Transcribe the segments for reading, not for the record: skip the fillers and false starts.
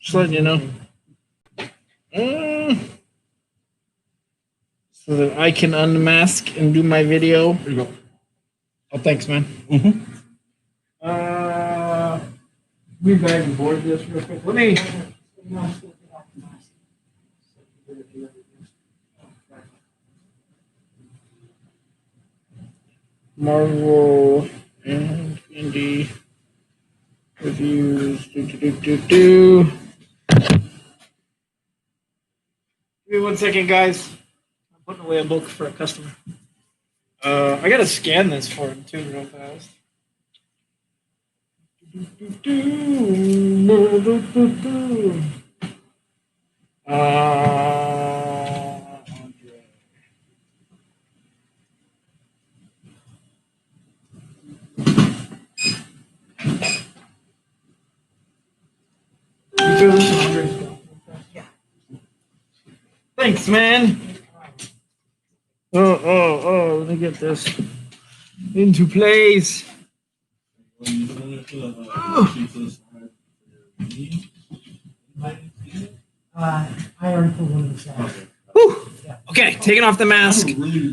Just letting you know. So that I can unmask and do my video. There you go. Oh, thanks, man. We bag and board this real quick. Let me. Marvel and Indy reviews. Give me 1 second, guys. I'm putting away a book for a customer. I gotta scan this for him too, real fast. Thanks, man. Oh, let me get this into place. I already put one in the chat. Whew. Okay, taking off the mask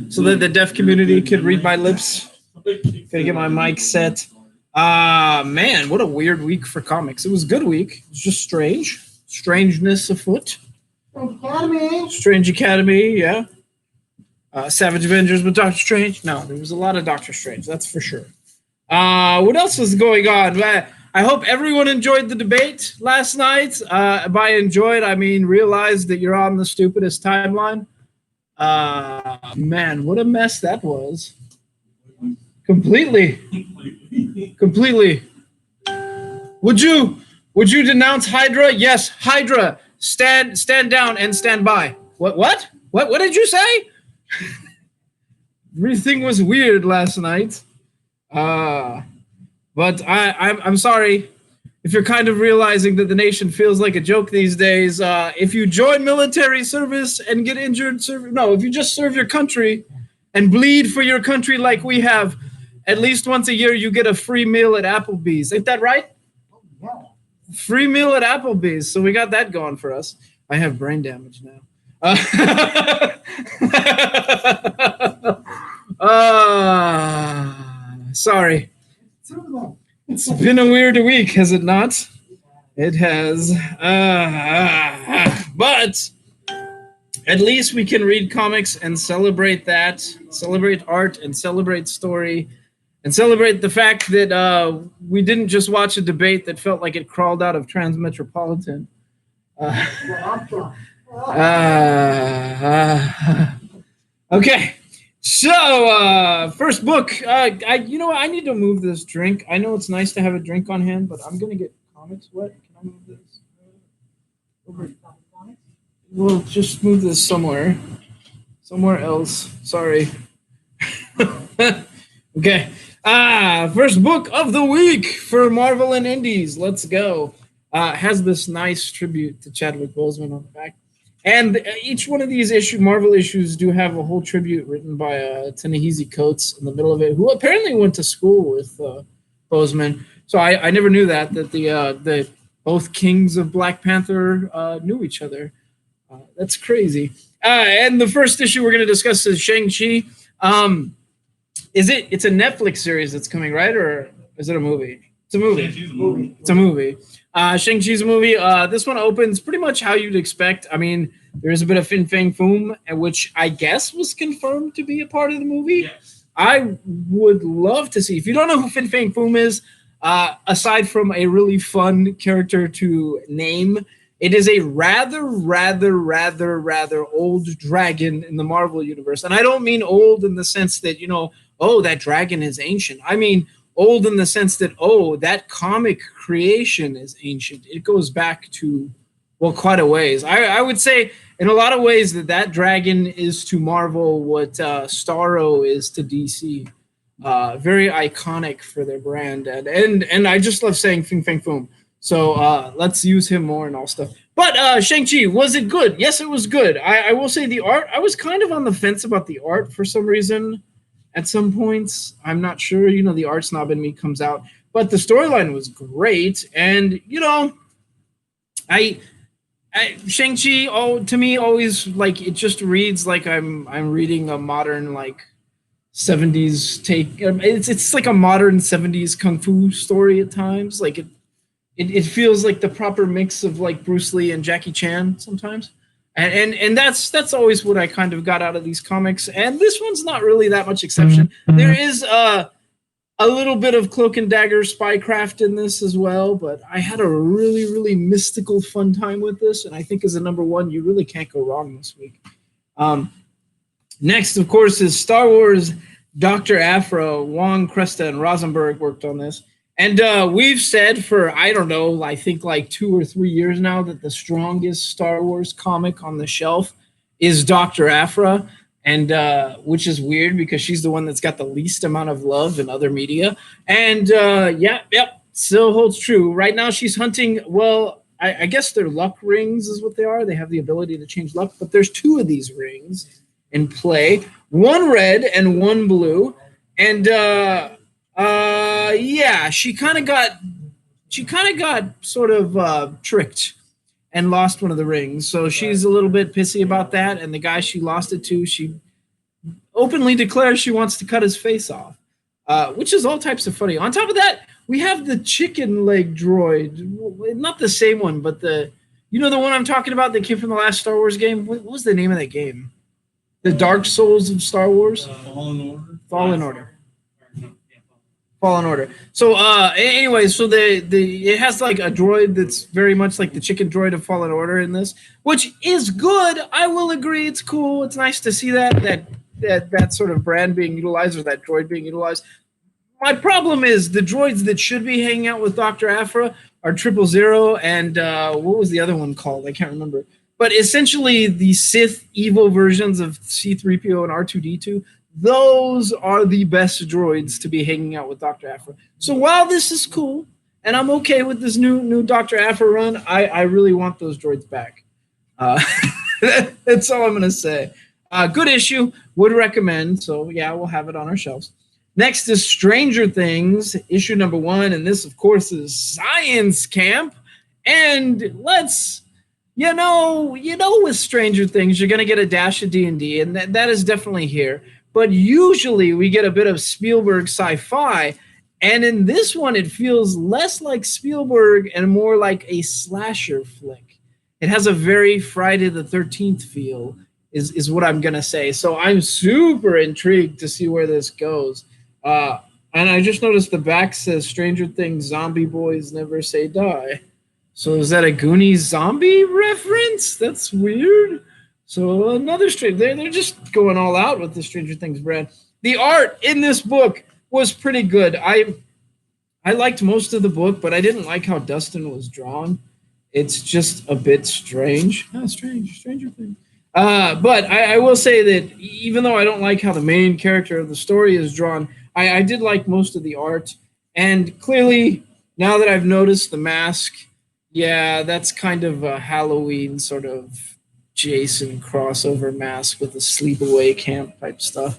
so that the deaf community could read my lips. Gotta get my mic set. Man, what a weird week for comics. It was a good week. It was just strange. Strangeness afoot. Strange Academy, yeah. Savage Avengers with Doctor Strange. No, there was a lot of Doctor Strange, that's for sure. What else was going on? I hope everyone enjoyed the debate last night. By enjoyed, I mean realized that you're on the stupidest timeline. Man, what a mess that was. Completely. Would you denounce Hydra? Yes, Hydra. Stand down and stand by. What did you say? Everything was weird last night. But I'm sorry if you're kind of realizing that the nation feels like a joke these days. If you join military service and get injured, if you just serve your country and bleed for your country like we have, at least once a year you get a free meal at Applebee's. Ain't that right? Free meal at Applebee's. So we got that going for us. I have brain damage now. Sorry. It's been a weird week, has it not? It has. But at least we can read comics and celebrate that, celebrate art and celebrate story, and celebrate the fact that we didn't just watch a debate that felt like it crawled out of Transmetropolitan. Okay. So, first book. I need to move this drink. I know it's nice to have a drink on hand, but I'm gonna get comics wet. Can I move this? We'll just move this somewhere else. Sorry. Okay. First book of the week for Marvel and Indies. Let's go. Has this nice tribute to Chadwick Boseman on the back. And each one of these Marvel issues do have a whole tribute written by Ta-Nehisi Coates in the middle of it, who apparently went to school with Boseman. So I never knew that the both kings of Black Panther knew each other. That's crazy. And the first issue we're going to discuss is Shang-Chi. It's a Netflix series that's coming, right? Or is it a movie? It's a movie. It's a movie. Shang-Chi's a movie. This one opens pretty much how you'd expect. I mean, there's a bit of Fin Fang Foom, which I guess was confirmed to be a part of the movie. Yes. I would love to see. If you don't know who Fin Fang Foom is, aside from a really fun character to name, it is a rather old dragon in the Marvel universe. And I don't mean old in the sense that, that dragon is ancient. I mean old in the sense that, that comic creation is ancient. It goes back to, quite a ways. I would say in a lot of ways that dragon is to Marvel what Starro is to DC. Very iconic for their brand. And I just love saying Fin Fang Foom. So let's use him more and all stuff. But Shang-Chi, was it good? Yes, it was good. I will say the art, I was kind of on the fence about the art for some reason. At some points, I'm not sure, the art snob in me comes out. But the storyline was great. And, I Shang-Chi, oh, to me always like it just reads like I'm reading a modern like 70s take. It's like a modern 70s kung fu story at times. Like it feels like the proper mix of like Bruce Lee and Jackie Chan sometimes. And that's always what I kind of got out of these comics. And this one's not really that much exception. There is a little bit of cloak and dagger spycraft in this as well, but I had a really, really mystical fun time with this, and I think as a number one, you really can't go wrong this week. Next, of course, is Star Wars Dr. Aphra. Wong, Cresta, and Rosenberg worked on this. And we've said for, I don't know, I think like 2 or 3 years now that the strongest Star Wars comic on the shelf is Dr. Aphra, and which is weird because she's the one that's got the least amount of love in other media. And still holds true. Right now she's hunting, well, I guess they're luck rings is what they are. They have the ability to change luck, but there's 2 of these rings in play, one red and one blue. And she kind of got sort of tricked and lost one of the rings. So she's a little bit pissy about that. And the guy she lost it to, she openly declares she wants to cut his face off, which is all types of funny. On top of that, we have the chicken leg droid, not the same one, but the one I'm talking about that came from the last Star Wars game. What was the name of that game? The Dark Souls of Star Wars? Fallen Order. Fallen Order. So anyway, so it has like a droid that's very much like the chicken droid of Fallen Order in this, which is good. I will agree, it's cool. It's nice to see that sort of brand being utilized, or that droid being utilized. My problem is the droids that should be hanging out with Dr. Aphra are 000 and what was the other one called? I can't remember. But essentially the Sith evil versions of C-3PO and R2-D2, those are the best droids to be hanging out with Dr. Aphra. So while this is cool, and I'm okay with this new Dr. Aphra run, I really want those droids back. That's all I'm going to say. Good issue. Would recommend. So, yeah, we'll have it on our shelves. Next is Stranger Things, issue number 1. And this, of course, is Science Camp. And let's... with Stranger Things, you're going to get a dash of D&D, and that is definitely here. But usually we get a bit of Spielberg sci-fi, and in this one it feels less like Spielberg and more like a slasher flick. It has a very Friday the 13th feel, is what I'm going to say. So I'm super intrigued to see where this goes. And I just noticed the back says Stranger Things Zombie Boys Never Say Die. So is that a Goonies zombie reference? That's weird. So another they're just going all out with the Stranger Things brand. The art in this book was pretty good. I liked most of the book, but I didn't like how Dustin was drawn. It's just a bit strange. Stranger Things. But I will say that even though I don't like how the main character of the story is drawn, I did like most of the art. And clearly, now that I've noticed the mask, yeah, that's kind of a Halloween sort of Jason crossover mask with the sleepaway camp type stuff.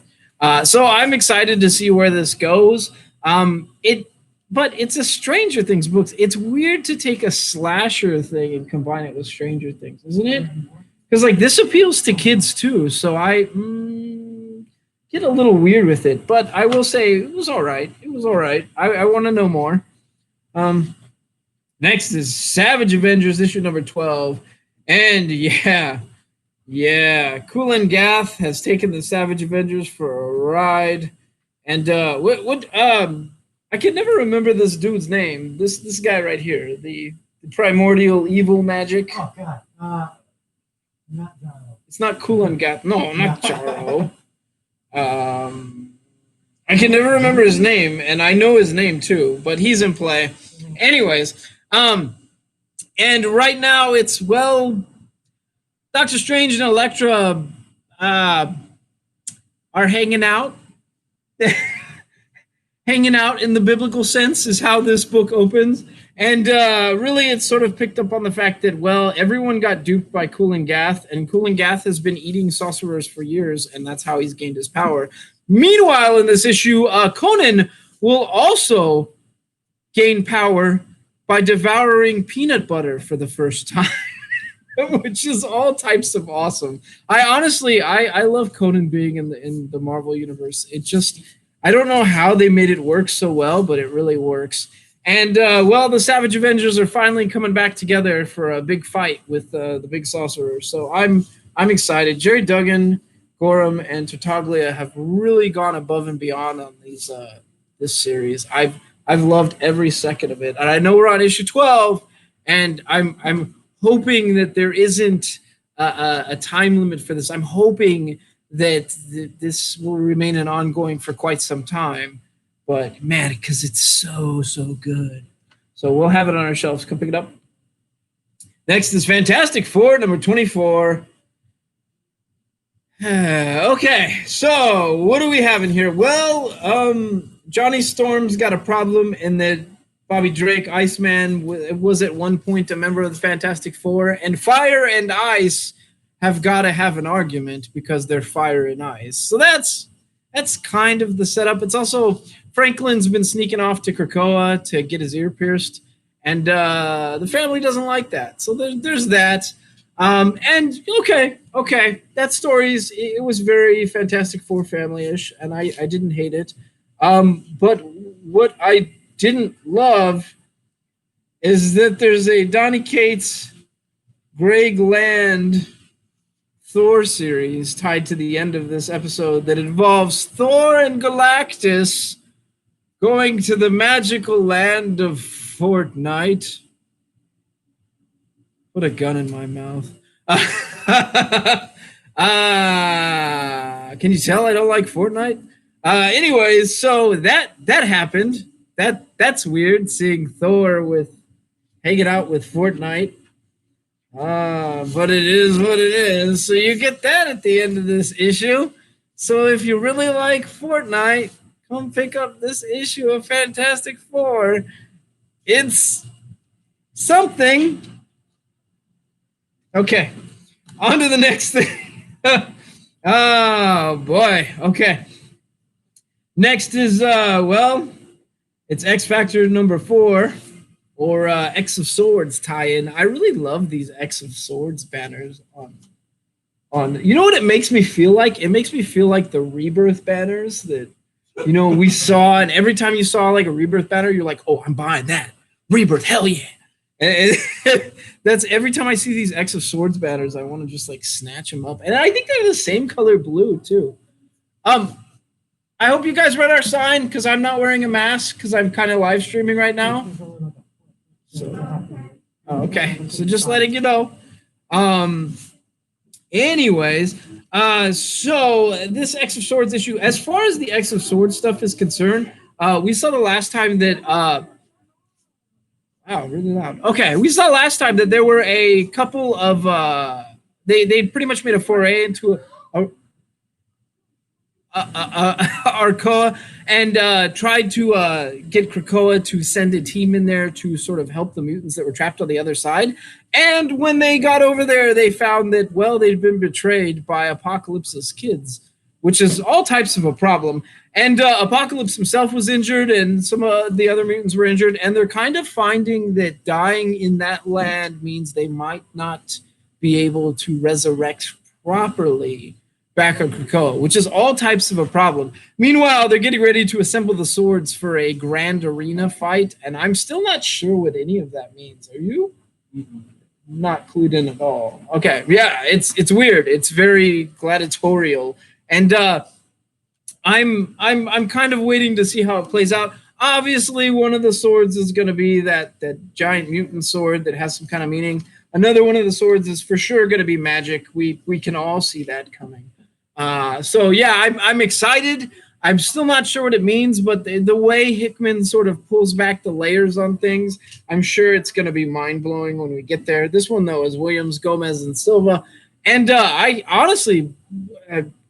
So I'm excited to see where this goes. But it's a Stranger Things book. It's weird to take a slasher thing and combine it with Stranger Things, isn't it? Because like this appeals to kids too. So I get a little weird with it. But I will say it was all right. I want to know more. Next is Savage Avengers issue number 12. And yeah, Kulan Gath has taken the Savage Avengers for a ride. And I can never remember this dude's name. This guy right here, the primordial evil magic. Oh God, not Jarro. It's not Kulan Gath. No, not Jarro. I can never remember his name, and I know his name too, but he's in play. Anyways, and right now it's Doctor Strange and Elektra are hanging out. Hanging out in the biblical sense is how this book opens. And really it's sort of picked up on the fact that, everyone got duped by Kulan Gath, and Kulan Gath has been eating sorcerers for years, and that's how he's gained his power. Meanwhile, in this issue, Conan will also gain power by devouring peanut butter for the first time. Which is all types of awesome. I honestly, I love Conan being in the Marvel universe. It just, I don't know how they made it work so well, but it really works. And well, the Savage Avengers are finally coming back together for a big fight with the big sorcerer. So I'm excited. Jerry Duggan, Gorham, and Tartaglia have really gone above and beyond on these this series. I've loved every second of it, and I know we're on issue 12, and I'm hoping that there isn't a time limit for this. I'm hoping that this will remain an ongoing for quite some time. But man, because it's so good. So we'll have it on our shelves. Come pick it up. Next is Fantastic Four, number 24. Okay, so what do we have in here? Well, Johnny Storm's got a problem in that Bobby Drake, Iceman, was at one point a member of the Fantastic Four, and Fire and Ice have got to have an argument because they're fire and ice. So that's kind of the setup. It's also Franklin's been sneaking off to Krakoa to get his ear pierced, and the family doesn't like that. So there's that. And okay, that story's it was very Fantastic Four family-ish, and I didn't hate it. But what I didn't love is that there's a Donny Cates, Greg Land Thor series tied to the end of this episode that involves Thor and Galactus going to the magical land of Fortnite. Put a gun in my mouth. Can you tell I don't like Fortnite? Anyways, so that happened. That's weird, seeing Thor with hanging out with Fortnite. But it is what it is. So you get that at the end of this issue. So if you really like Fortnite, come pick up this issue of Fantastic Four. It's something. Okay, on to the next thing. Oh boy. Okay. Next is well, it's X Factor number 4, or X of Swords tie-in. I really love these X of Swords banners on. You know what it makes me feel like? It makes me feel like the Rebirth banners that we saw, and every time you saw like a Rebirth banner, you're like, oh, I'm buying that. Rebirth, hell yeah. And that's every time I see these X of Swords banners, I want to just like snatch them up. And I think they're the same color blue too. I hope you guys read our sign because I'm not wearing a mask because I'm kind of live streaming right now. So, okay. So just letting you know. Anyways, so this X of Swords issue, as far as the X of Swords stuff is concerned, we saw the last time that wow, really loud. Okay, we saw last time that there were a couple of they pretty much made a foray into Arkoa and tried to get Krakoa to send a team in there to sort of help the mutants that were trapped on the other side. And when they got over there, they found that, well, they'd been betrayed by Apocalypse's kids, which is all types of a problem. And Apocalypse himself was injured, and some of the other mutants were injured, and they're kind of finding that dying in that land means they might not be able to resurrect properly back on Krakoa, which is all types of a problem. Meanwhile, they're getting ready to assemble the swords for a grand arena fight, and I'm still not sure what any of that means. Are you? Not clued in at all. Okay, yeah, it's weird. It's very gladiatorial, and I'm kind of waiting to see how it plays out. Obviously, one of the swords is going to be that giant mutant sword that has some kind of meaning. Another one of the swords is for sure going to be magic. We can all see that coming. So yeah, I'm excited. I'm still not sure what it means, but the way Hickman sort of pulls back the layers on things, I'm sure it's going to be mind-blowing when we get there. This one, though, is Williams, Gomez, and Silva. And I honestly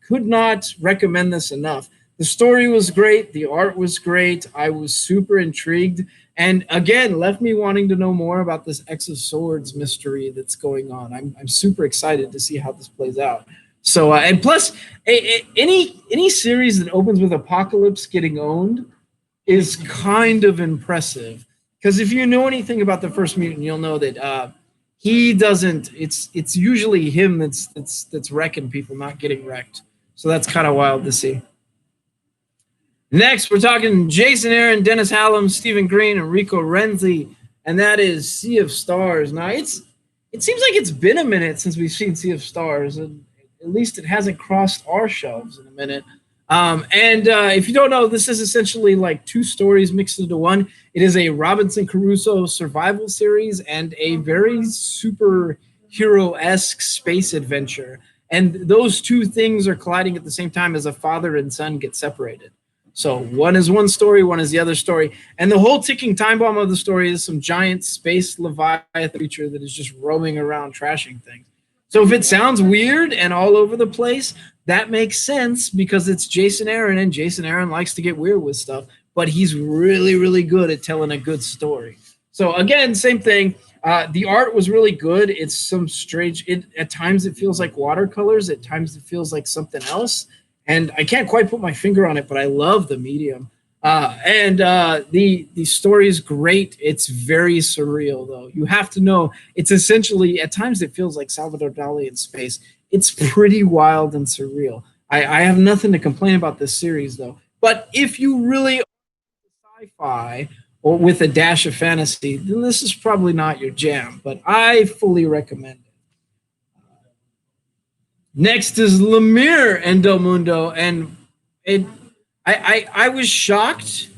could not recommend this enough. The story was great. The art was great. I was super intrigued. And again, left me wanting to know more about this X of Swords mystery that's going on. I'm super excited to see how this plays out. So, and plus, any series that opens with Apocalypse getting owned is kind of impressive, Because if you know anything about the first mutant, you'll know that he doesn't. It's usually him that's wrecking people, not getting wrecked. So that's kind of wild to see. Next, we're talking Jason Aaron, Dennis Hallam, Stephen Green, and Rico Renzi, and that is Sea of Stars. Now, it seems like it's been a minute since we've seen Sea of Stars, and at least it hasn't crossed our shelves in a minute. And if you don't know, this is essentially like two stories mixed into one. It is a Robinson Crusoe survival series and a very superhero-esque space adventure. And those two things are colliding at the same time as a father and son get separated. So one is one story, one is the other story. And the whole ticking time bomb of the story is some giant space Leviathan creature that is just roaming around trashing things. So if it sounds weird and all over the place, that makes sense because it's Jason Aaron, and Jason Aaron likes to get weird with stuff, but he's really, really good at telling a good story. So again, same thing. The art was really good. It's some strange, at times it feels like watercolors, at times it feels like something else. And I can't quite put my finger on it, but I love the medium. The story is great. It's very surreal, though. You have to know it's essentially, at times it feels like Salvador Dali in space. It's pretty wild and surreal. I have nothing to complain about this series, though. But if you really sci-fi or with a dash of fantasy, then this is probably not your jam. But I fully recommend it. Next is Lemire and Del Mundo, and I was shocked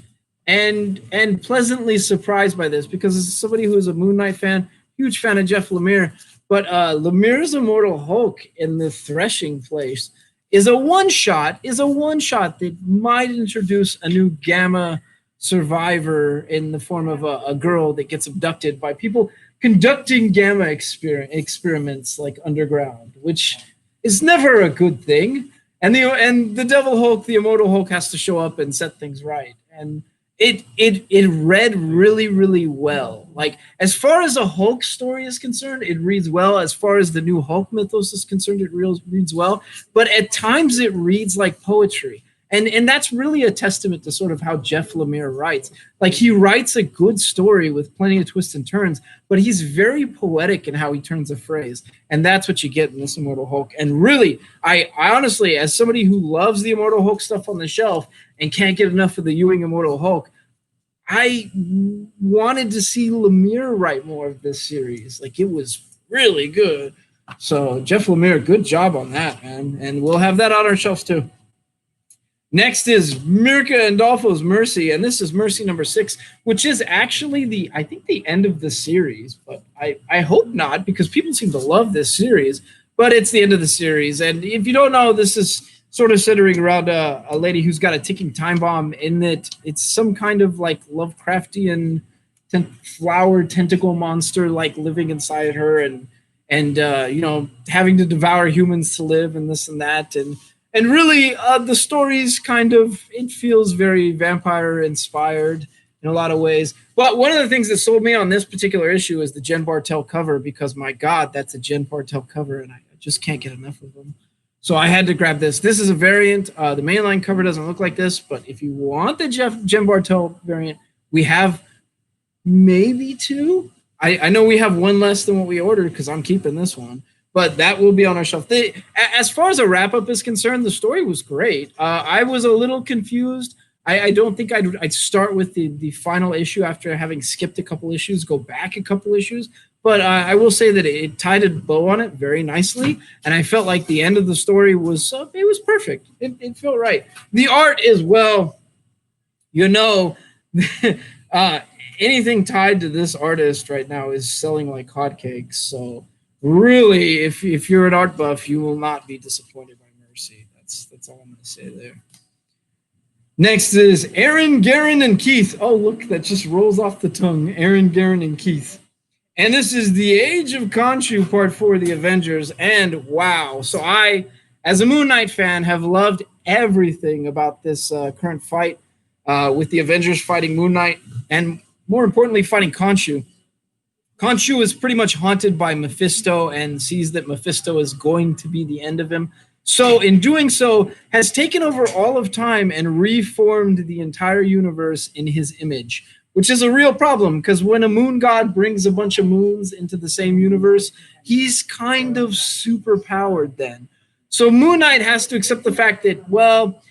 and pleasantly surprised by this because as somebody who is a Moon Knight fan, huge fan of Jeff Lemire, but Lemire's Immortal Hulk in the Threshing Place is a one shot that might introduce a new Gamma survivor in the form of a girl that gets abducted by people conducting Gamma experiments like underground, which is never a good thing. And the Devil Hulk, the Immortal Hulk, has to show up and set things right. And it read really, really well. Like, as far as a Hulk story is concerned, it reads well. As far as the new Hulk mythos is concerned, it reads well. But at times it reads like poetry. And that's really a testament to sort of how Jeff Lemire writes. Like, he writes a good story with plenty of twists and turns, but he's very poetic in how he turns a phrase. And that's what you get in this Immortal Hulk. And really, I honestly, as somebody who loves the Immortal Hulk stuff on the shelf and can't get enough of the Ewing Immortal Hulk, I wanted to see Lemire write more of this series. Like, it was really good. So Jeff Lemire, good job on that, man. And we'll have that on our shelves too. Next is Mirka Andolfo's Mercy, and this is Mercy number 6, which is actually I think the end of the series, but I hope not, because people seem to love this series, but it's the end of the series. And if you don't know, this is sort of centering around a lady who's got a ticking time bomb in that it's some kind of like Lovecraftian flower tentacle monster like living inside her and having to devour humans to live and this and that. And really, the story's it feels very vampire inspired in a lot of ways. But one of the things that sold me on this particular issue is the Jen Bartel cover, because my God, that's a Jen Bartel cover, and I just can't get enough of them. So I had to grab this. This is a variant. The mainline cover doesn't look like this, but if you want the Jen Bartel variant, we have maybe 2. I know we have 1 less than what we ordered because I'm keeping this one. But that will be on our shelf. As far as a wrap-up is concerned, the story was great. I was a little confused. I don't think I'd start with the final issue after having skipped a couple issues, go back a couple issues. But I will say that it tied a bow on it very nicely, and I felt like the end of the story was it was perfect. It felt right. The art is, well, anything tied to this artist right now is selling like hotcakes. So really, if you're an art buff, you will not be disappointed by Mercy. That's all I'm going to say there. Next is Aaron, Garen, and Keith. Oh, look, that just rolls off the tongue. Aaron, Garen, and Keith. And this is The Age of Khonshu, Part 4 of the Avengers. And wow. So I, as a Moon Knight fan, have loved everything about this current fight with the Avengers fighting Moon Knight and, more importantly, fighting Khonshu. Khonshu is pretty much haunted by Mephisto and sees that Mephisto is going to be the end of him. So in doing so, has taken over all of time and reformed the entire universe in his image. which is a real problem because when a moon god brings a bunch of moons into the same universe, he's kind of super powered then. So Moon Knight has to accept the fact that, well,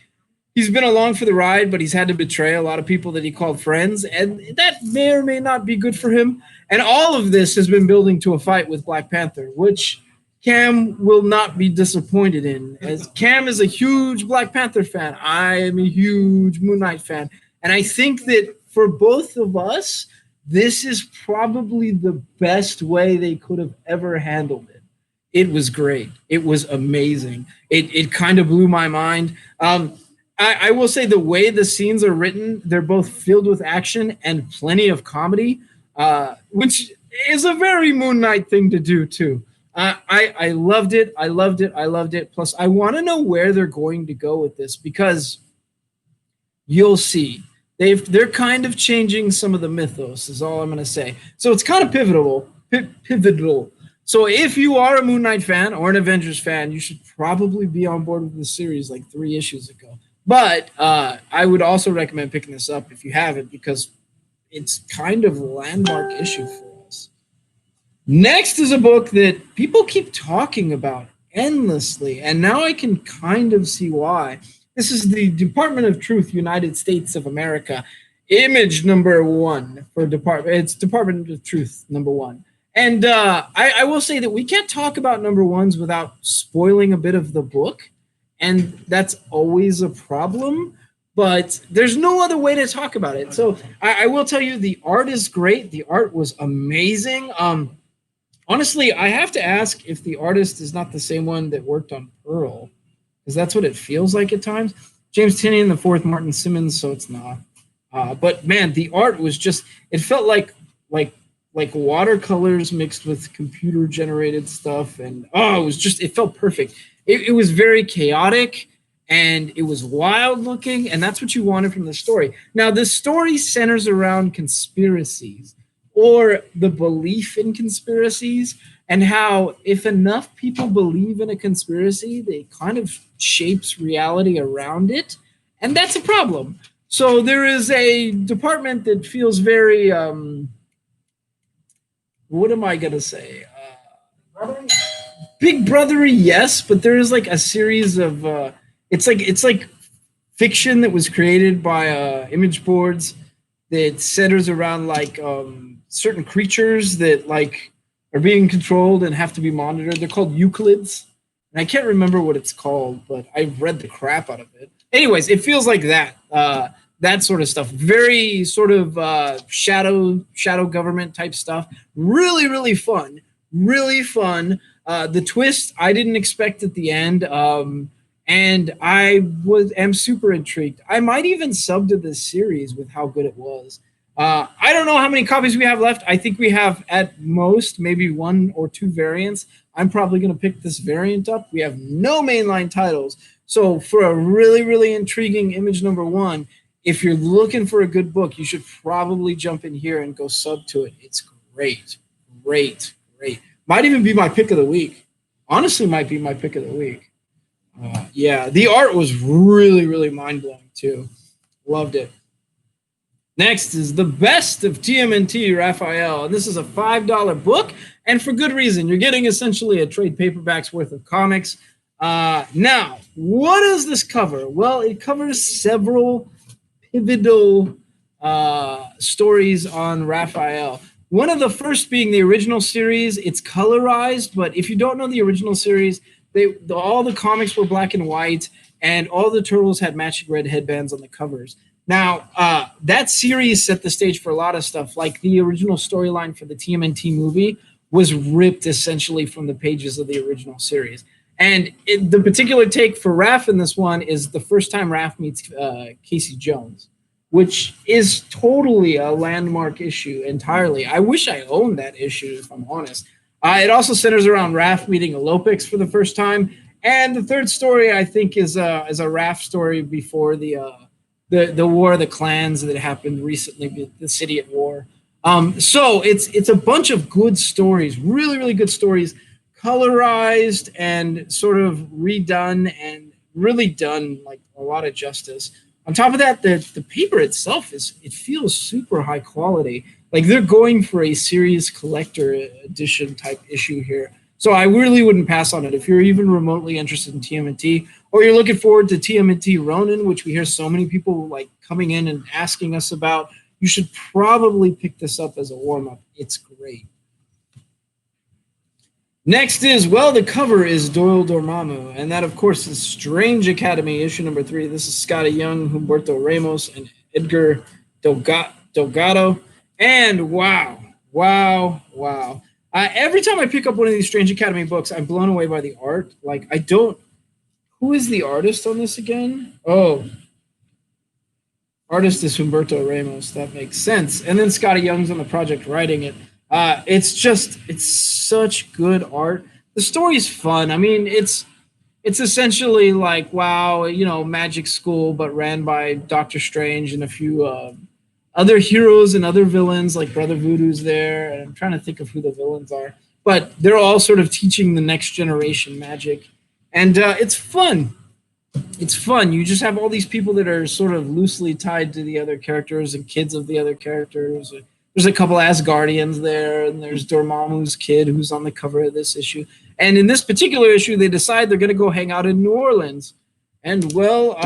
he's been along for the ride, but he's had to betray a lot of people that he called friends, and that may or may not be good for him. And all of this has been building to a fight with Black Panther, which Cam will not be disappointed in, as Cam is a huge Black Panther fan. I am a huge Moon Knight fan, and I think that for both of us, this is probably the best way they could have ever handled it. It was great. It was amazing. It kind of blew my mind. I will say the way the scenes are written, they're both filled with action and plenty of comedy, which is a very Moon Knight thing to do too. I loved it. I loved it. I loved it. Plus, I want to know where they're going to go with this because you'll see. They're kind of changing some of the mythos, is all I'm going to say. So it's kind of pivotal. Pivotal. So if you are a Moon Knight fan or an Avengers fan, you should probably be on board with this series like 3 issues ago. But I would also recommend picking this up if you haven't because it's kind of a landmark issue for us. Next is a book that people keep talking about endlessly, and now I can kind of see why. This is the Department of Truth, United States of America, image number 1 for Department. It's Department of Truth number 1. And I will say that we can't talk about number 1s without spoiling a bit of the book, and that's always a problem. But there's no other way to talk about it. So I will tell you, the art is great. The art was amazing. Honestly, I have to ask if the artist is not the same one that worked on Pearl, because that's what it feels like at times. James Tynion the fourth, Martin Simmons, so it's not. But man, the art was just—it felt like watercolors mixed with computer generated stuff, and it felt perfect. It was very chaotic and it was wild looking, and that's what you wanted from the story. Now, the story centers around conspiracies or the belief in conspiracies, and how if enough people believe in a conspiracy, they kind of shapes reality around it, and that's a problem. So there is a department that feels very what am I gonna say? Big Brothery, yes, but there is like a series of it's like fiction that was created by image boards that centers around like certain creatures that like are being controlled and have to be monitored. They're called Euclids, and I can't remember what it's called, but I've read the crap out of it. Anyways, it feels like that sort of stuff. Very sort of shadow government type stuff. Really, really fun. Really fun. The twist I didn't expect at the end, and am super intrigued. I might even sub to this series with how good it was. I don't know how many copies we have left. I think we have at most maybe 1 or 2 variants. I'm probably going to pick this variant up. We have no mainline titles. So for a really, really intriguing image number 1, if you're looking for a good book, you should probably jump in here and go sub to it. It's great. Great. Great. Might even be my pick of the week. Honestly, might be my pick of the week. Yeah, the art was really, really mind-blowing too. Loved it. Next is The Best of TMNT, Raphael. And this is a $5 book, and for good reason. You're getting essentially a trade paperback's worth of comics. Now, what does this cover? Well, it covers several pivotal stories on Raphael. One of the first being the original series. It's colorized, but if you don't know the original series, all the comics were black and white, and all the turtles had matching red headbands on the covers. Now, that series set the stage for a lot of stuff, like the original storyline for the TMNT movie was ripped essentially from the pages of the original series. And the particular take for Raph in this one is the first time Raph meets Casey Jones, which is totally a landmark issue entirely. I wish I owned that issue, if I'm honest. It also centers around Raph meeting Olopix for the first time. And the third story, I think, is a Raph story before the War of the Clans that happened recently, the City at War. So it's a bunch of good stories, really, really good stories, colorized and sort of redone and really done like a lot of justice. On top of that, the paper itself it feels super high quality. Like they're going for a series collector edition type issue here. So I really wouldn't pass on it if you're even remotely interested in TMNT, or you're looking forward to TMNT Ronin, which we hear so many people like coming in and asking us about. You should probably pick this up as a warm up. It's great. Next is, well, the cover is Doyle Dormammu, and that, of course, is Strange Academy, issue number 3. This is Scotty Young, Humberto Ramos, and Edgar Delgado. And wow. Every time I pick up one of these Strange Academy books, I'm blown away by the art. Like, I don't... Who is the artist on this again? Oh. Artist is Humberto Ramos. That makes sense. And then Scotty Young's on the project writing it. It's such good art. The story's fun. I mean, it's essentially like, wow, magic school, but ran by Doctor Strange and a few other heroes and other villains, like Brother Voodoo's there. And I'm trying to think of who the villains are. But they're all sort of teaching the next generation magic. And it's fun. It's fun. You just have all these people that are sort of loosely tied to the other characters and kids of the other characters. There's a couple Asgardians there, and there's Dormammu's kid who's on the cover of this issue. And in this particular issue, they decide they're going to go hang out in New Orleans. And, well,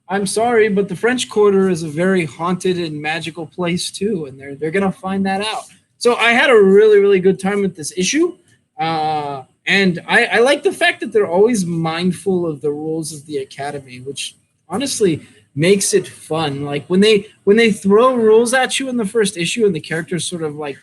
I'm sorry, but the French Quarter is a very haunted and magical place, too, and they're going to find that out. So I had a really, really good time with this issue. And I like the fact that they're always mindful of the rules of the Academy, which honestly makes it fun. Like when they throw rules at you in the first issue and the characters sort of like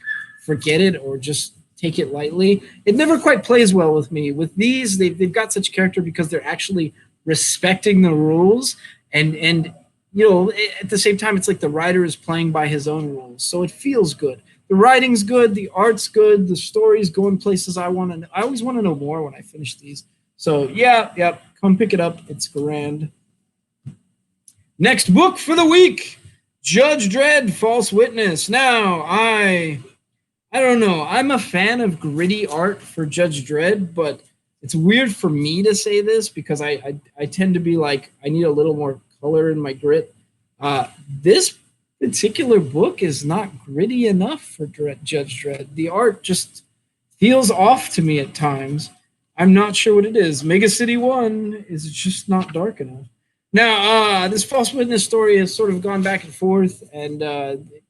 forget it or just take it lightly, it never quite plays well with me. With these, they've got such character because they're actually respecting the rules, and at the same time, it's like the writer is playing by his own rules, so it feels good. The writing's good, the art's good, the story's going places I want to. I always want to know more when I finish these. So yeah, come pick it up. It's grand. Next book for the week, Judge Dredd, False Witness. Now, I don't know. I'm a fan of gritty art for Judge Dredd, but it's weird for me to say this because I tend to be like, I need a little more color in my grit. This particular book is not gritty enough for Judge Dredd. The art just feels off to me at times. I'm not sure what it is. Mega City 1 is just not dark enough. Now, this false witness story has sort of gone back and forth, and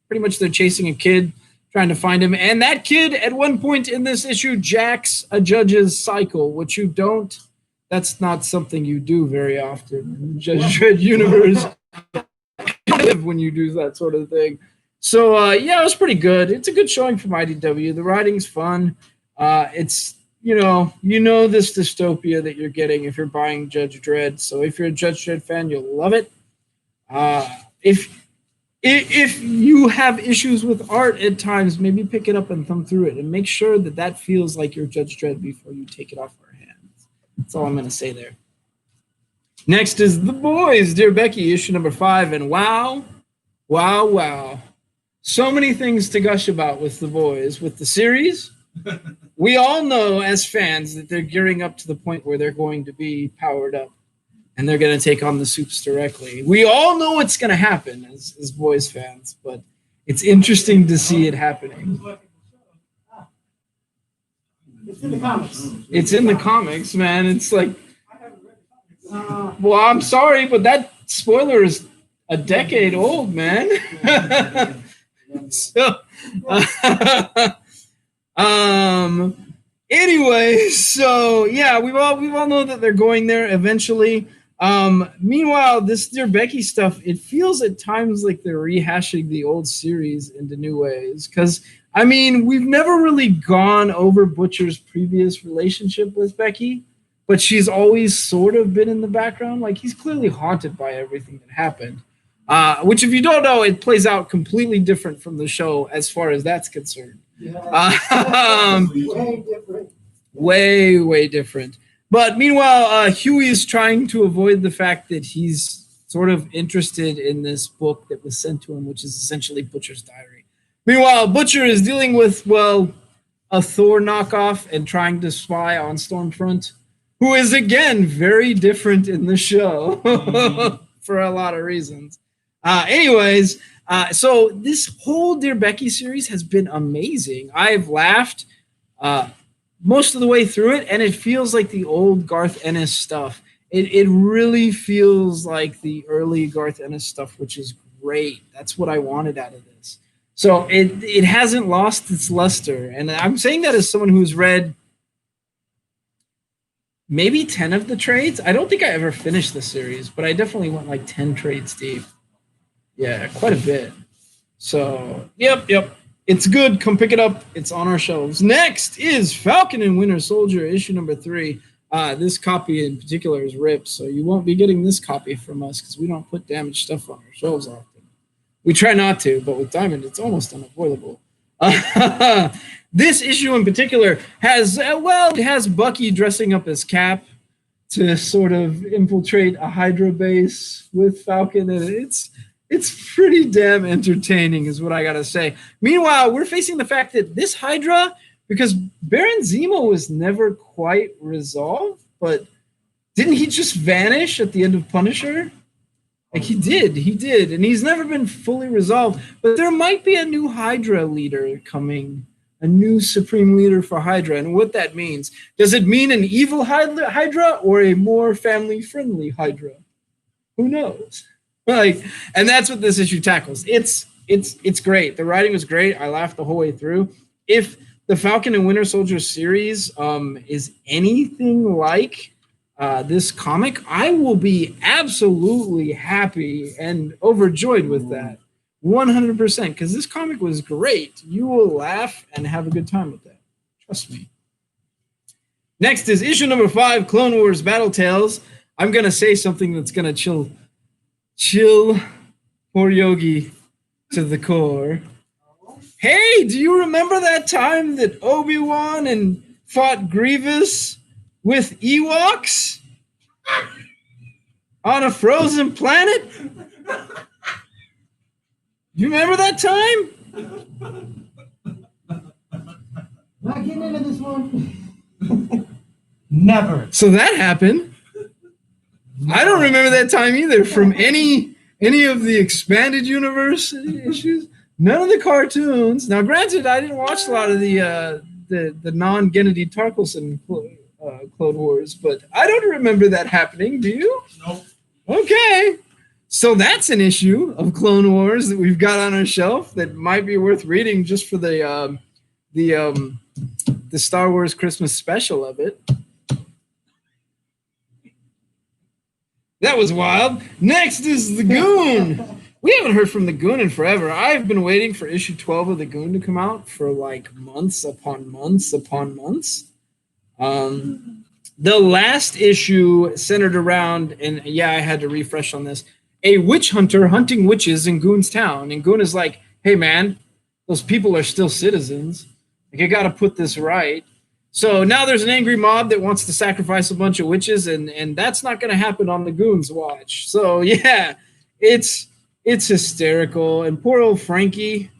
pretty much they're chasing a kid, trying to find him. And that kid, at one point in this issue, jacks a judge's cycle, which you don't. That's not something you do very often in Judge Dredd universe. When you do that sort of thing. So, yeah, it was pretty good. It's a good showing from IDW. The writing's fun. It's... You know this dystopia that you're getting if you're buying Judge Dredd. So if you're a Judge Dredd fan, you'll love it. If you have issues with art at times, maybe pick it up and thumb through it and make sure that feels like your Judge Dredd before you take it off our hands. That's all I'm going to say there. Next is The Boys, Dear Becky, issue number 5. And wow. So many things to gush about with The Boys. With the series... We all know as fans that they're gearing up to the point where they're going to be powered up and they're going to take on the Supes directly. We all know what's going to happen as Boys fans, but it's interesting to see it happening. It's in the comics. It's in the comics, man. It's like, well, I'm sorry, but that spoiler is a decade old, man. So... Anyway, so yeah, we all know that they're going there eventually. Meanwhile, this Dear Becky stuff, it feels at times like they're rehashing the old series into new ways. Because I mean, we've never really gone over Butcher's previous relationship with Becky, but she's always sort of been in the background. Like he's clearly haunted by everything that happened. Which, if you don't know, it plays out completely different from the show as far as that's concerned. Yeah. Way different. But meanwhile, Huey is trying to avoid the fact that he's sort of interested in this book that was sent to him, which is essentially Butcher's diary. Meanwhile, Butcher is dealing with, well, a Thor knockoff and trying to spy on Stormfront, who is, again, very different in the show. for a lot of reasons. Anyways, so this whole Dear Becky series has been amazing. I've laughed most of the way through it, and it feels like the old Garth Ennis stuff. It really feels like the early Garth Ennis stuff, which is great. That's what I wanted out of this. So it hasn't lost its luster, and I'm saying that as someone who's read maybe 10 of the trades. I don't think I ever finished the series, but I definitely went like 10 trades deep. Yeah, quite a bit. So, yep. It's good. Come pick it up. It's on our shelves. Next is Falcon and Winter Soldier, issue number 3. This copy in particular is ripped, so you won't be getting this copy from us because we don't put damaged stuff on our shelves often. We try not to, but with Diamond, it's almost unavoidable. This issue in particular has, it has Bucky dressing up as Cap to sort of infiltrate a Hydra base with Falcon, and it's pretty damn entertaining, is what I gotta say. Meanwhile, we're facing the fact that this Hydra, because Baron Zemo was never quite resolved, but didn't he just vanish at the end of Punisher? Like he did, and he's never been fully resolved. But there might be a new Hydra leader coming, a new supreme leader for Hydra, and what that means. Does it mean an evil Hydra or a more family-friendly Hydra? Who knows? Like, and that's what this issue tackles. It's great. The writing was great. I laughed the whole way through. If the Falcon and Winter Soldier series is anything like this comic, I will be absolutely happy and overjoyed with that. 100%, because this comic was great. You will laugh and have a good time with that. Trust me. Next is issue number 5, Clone Wars Battle Tales. I'm going to say something that's going to chill poor Yogi to the core. Hey, do you remember that time that Obi-Wan and fought Grievous with Ewoks on a frozen planet? You remember that time? Not getting into this one. Never. So that happened. I don't remember that time either from any of the expanded universe issues. None of the cartoons. Now, granted, I didn't watch a lot of the non-Gennady Tarkelson Clone Wars, but I don't remember that happening. Do you? Nope. Okay. So that's an issue of Clone Wars that we've got on our shelf that might be worth reading just for the Star Wars Christmas special of it. That was wild. Next is The Goon. We haven't heard from The Goon in forever. I've been waiting for issue 12 of The Goon to come out for like months upon months upon months. The last issue centered around, and yeah, I had to refresh on this, a witch hunter hunting witches in Goon's town. And Goon is like, hey man, those people are still citizens. Like, I got to put this right. So now there's an angry mob that wants to sacrifice a bunch of witches, and that's not going to happen on the Goon's watch. So yeah, it's hysterical. And poor old Frankie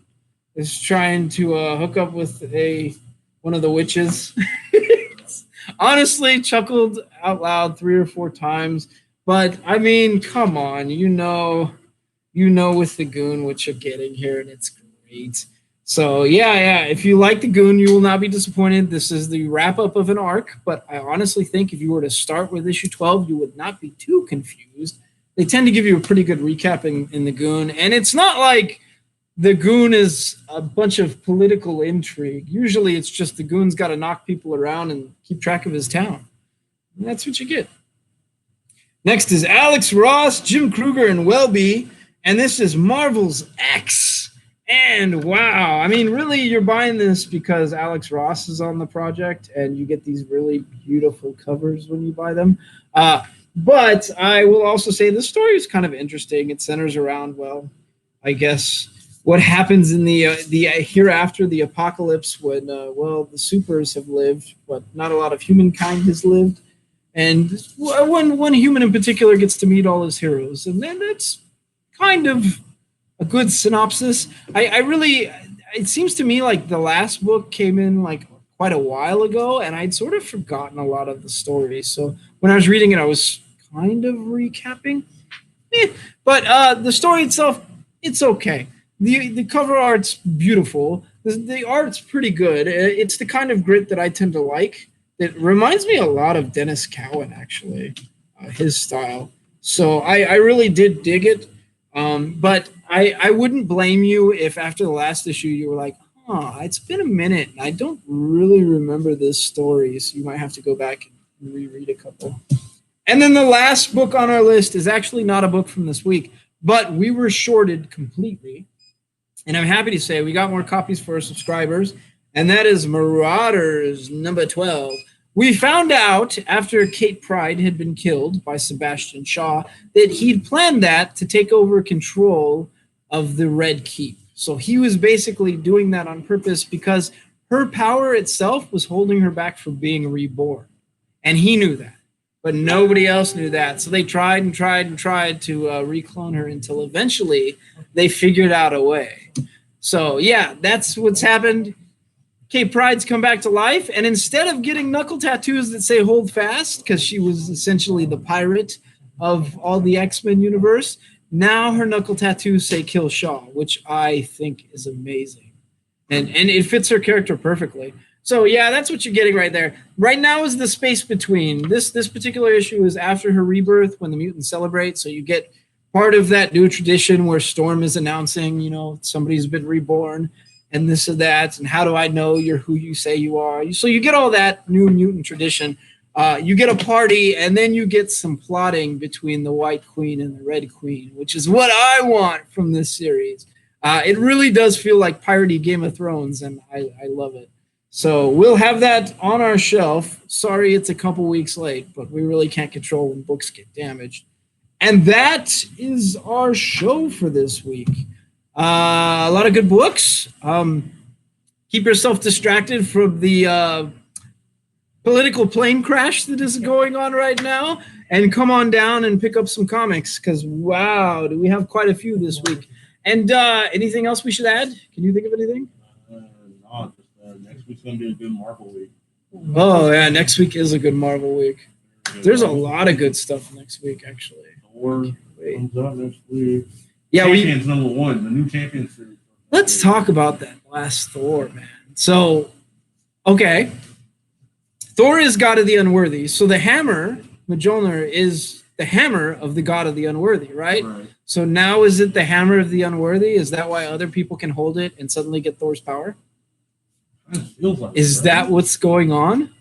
is trying to hook up with one of the witches. Honestly, chuckled out loud 3 or 4 times. But I mean, come on, you know with the Goon what you're getting here, and it's great. So yeah, if you like the Goon, you will not be disappointed. This is the wrap-up of an arc, but I honestly think if you were to start with issue 12, you would not be too confused. They tend to give you a pretty good recap in the Goon, and it's not like the Goon is a bunch of political intrigue. Usually it's just the Goon's got to knock people around and keep track of his town. And that's what you get. Next is Alex Ross, Jim Krueger, and Welby, and this is Marvel's X. And wow, I mean, really, you're buying this because Alex Ross is on the project, and you get these really beautiful covers when you buy them. But I will also say the story is kind of interesting. It centers around, well, I guess, what happens in the hereafter, the apocalypse, when, the supers have lived, but not a lot of humankind has lived. And one human in particular gets to meet all his heroes. And then that's kind of a good synopsis. It seems to me like the last book came in like quite a while ago, and I'd sort of forgotten a lot of the story. So when I was reading it, I was kind of recapping. But the story itself, it's okay. The cover art's beautiful. The art's pretty good. It's the kind of grit that I tend to like. It reminds me a lot of Dennis Cowan, actually, his style. So I really did dig it. But I wouldn't blame you if after the last issue you were like, huh, it's been a minute and I don't really remember this story. So you might have to go back and reread a couple. And then the last book on our list is actually not a book from this week, but we were shorted completely. And I'm happy to say we got more copies for our subscribers, and that is Marauders number 12. We found out after Kate Pride had been killed by Sebastian Shaw that he'd planned that to take over control of the Red Keep. So he was basically doing that on purpose because her power itself was holding her back from being reborn. And he knew that. But nobody else knew that. So they tried and tried and tried to reclone her until eventually they figured out a way. So, yeah, that's what's happened. Kate Pride's come back to life. And instead of getting knuckle tattoos that say hold fast, because she was essentially the pirate of all the X-Men universe, now her knuckle tattoos say kill Shaw, which I think is amazing. And it fits her character perfectly. So, yeah, that's what you're getting right there. Right now is the space between. This particular issue is after her rebirth when the mutants celebrate. So you get part of that new tradition where Storm is announcing, somebody's been reborn and this or that. And how do I know you're who you say you are? So you get all that new mutant tradition. You get a party, and then you get some plotting between the White Queen and the Red Queen, which is what I want from this series. It really does feel like piratey Game of Thrones, and I love it. So we'll have that on our shelf. Sorry it's a couple weeks late, but we really can't control when books get damaged. And that is our show for this week. A lot of good books. Keep yourself distracted from the political plane crash that is going on right now, and come on down and pick up some comics, because, wow, do we have quite a few this week. And anything else we should add? Can you think of anything? No, next week's going to be a good Marvel week. Oh, yeah, next week is a good Marvel week. There's a lot of good stuff next week, actually. Thor comes out next week. Yeah, Champions number 1, the new Champions series. Let's talk about that last Thor, man. So, okay. Thor is God of the Unworthy. So the hammer, Mjolnir, is the hammer of the God of the Unworthy, right? So now is it the hammer of the unworthy? Is that why other people can hold it and suddenly get Thor's power? Is that what's going on?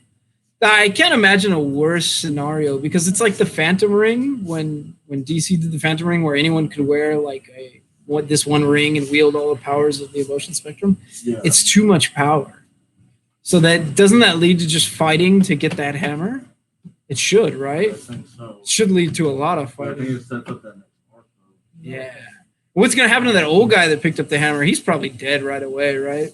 I can't imagine a worse scenario, because it's like the Phantom Ring when DC did the Phantom Ring, where anyone could wear like this one ring and wield all the powers of the emotion spectrum. Yeah. It's too much power. So doesn't that lead to just fighting to get that hammer? It should, right? I think so. It should lead to a lot of fighting. I think it sets up that next part, though. Yeah. What's going to happen to that old guy that picked up the hammer? He's probably dead right away, right?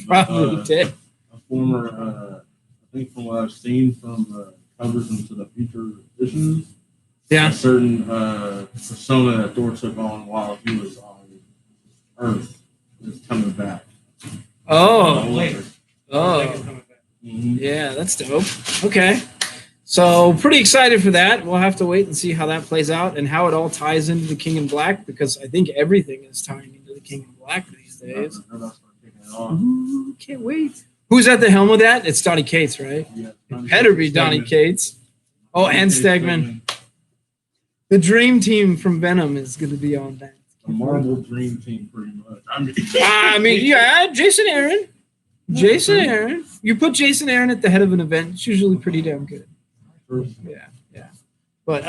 Probably dead. A former, I think from what I've seen from the covers into the future editions, a certain persona that Thor took on while he was on Earth is coming back. Oh. Mm-hmm. Yeah, that's dope. Okay. So pretty excited for that. We'll have to wait and see how that plays out and how it all ties into the King in Black, because I think everything is tying into the King in Black these days. Ooh, can't wait. Who's at the helm of that? It's Donny Cates, right? Yeah. It better be Donny Cates. Oh, and Stegman. The dream team from Venom is going to be on that. A Marvel dream team, pretty much. Yeah, Jason Aaron. Jason Aaron. You put Jason Aaron at the head of an event, it's usually pretty damn good. Yeah. But,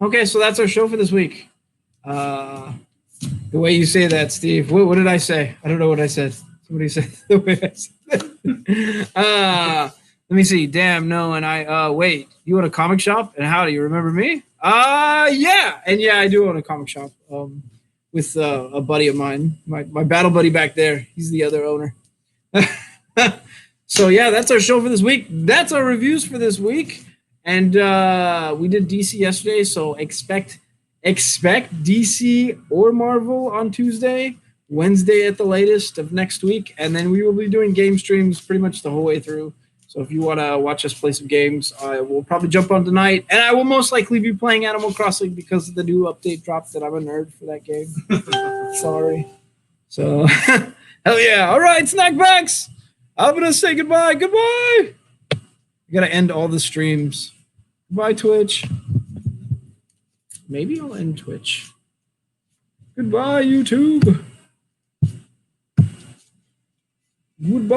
okay, so that's our show for this week. The way you say that, Steve, what did I say? I don't know what I said. Somebody said the way I said it. Let me see. Damn, no, and wait, you own a comic shop? And how do you remember me? Yeah. And yeah, I do own a comic shop with a buddy of mine, my battle buddy back there. He's the other owner. So, yeah, that's our show for this week. That's our reviews for this week. And we did DC yesterday, so expect DC or Marvel on Tuesday, Wednesday at the latest of next week, and then we will be doing game streams pretty much the whole way through. So if you want to watch us play some games, I will probably jump on tonight, and I will most likely be playing Animal Crossing because of the new update dropped. That I'm a nerd for that game. Sorry. So hell yeah! All right, Snackbacks. I'm gonna say goodbye. Goodbye. I gotta end all the streams. Goodbye, Twitch. Maybe I'll end Twitch. Goodbye, YouTube. Goodbye.